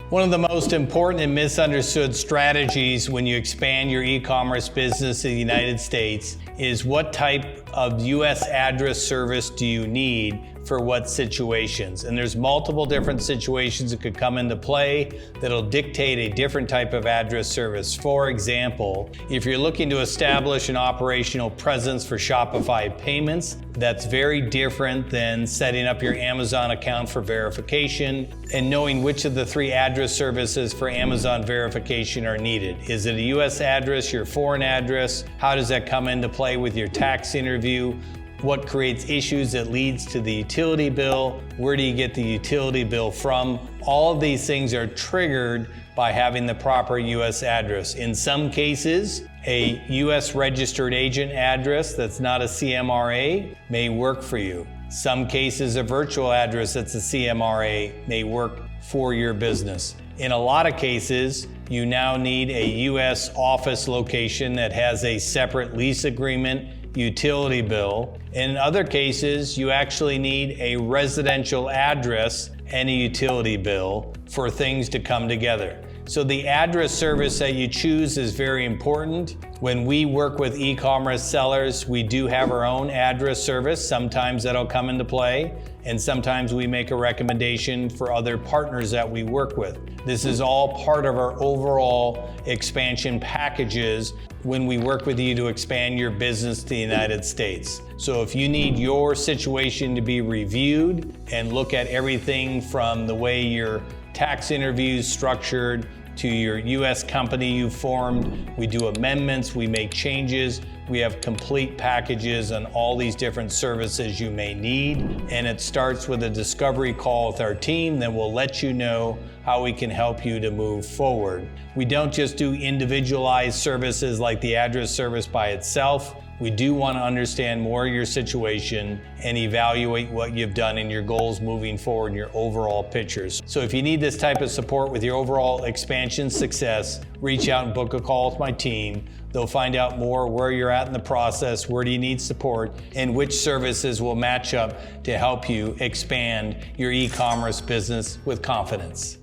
One of the most important and misunderstood strategies when you expand your e-commerce business in the United States is what type of U.S. address service do you need for what situations. And there's multiple different situations that could come into play that'll dictate a different type of address service. For example, if you're looking to establish an operational presence for Shopify payments, that's very different than setting up your Amazon account for verification and knowing which of the 3 address services for Amazon verification are needed. Is it a U.S. address, your foreign address? How does that come into play with your tax interview? What creates issues that leads to the utility bill? Where do you get the utility bill from? All of these things are triggered by having the proper U.S. address. In some cases, a U.S. registered agent address that's not a CMRA may work for you. Some cases, a virtual address that's a CMRA may work for your business. In a lot of cases, you now need a U.S. office location that has a separate lease agreement, utility bill. In other cases, you actually need a residential address and a utility bill for things to come together. So the address service that you choose is very important. When we work with e-commerce sellers, we do have our own address service. Sometimes that'll come into play, and sometimes we make a recommendation for other partners that we work with. This is all part of our overall expansion packages when we work with you to expand your business to the United States. So if you need your situation to be reviewed and look at everything from the way your tax interviews structured to your U.S. company you formed, we do amendments, we make changes, we have complete packages on all these different services you may need. And it starts with a discovery call with our team, then we'll let you know how we can help you to move forward. We don't just do individualized services like the address service by itself. We do want to understand more of your situation and evaluate what you've done and your goals moving forward in your overall pictures. So if you need this type of support with your overall expansion success, reach out and book a call with my team. They'll find out more where you're at in the process, where do you need support, and which services will match up to help you expand your e-commerce business with confidence.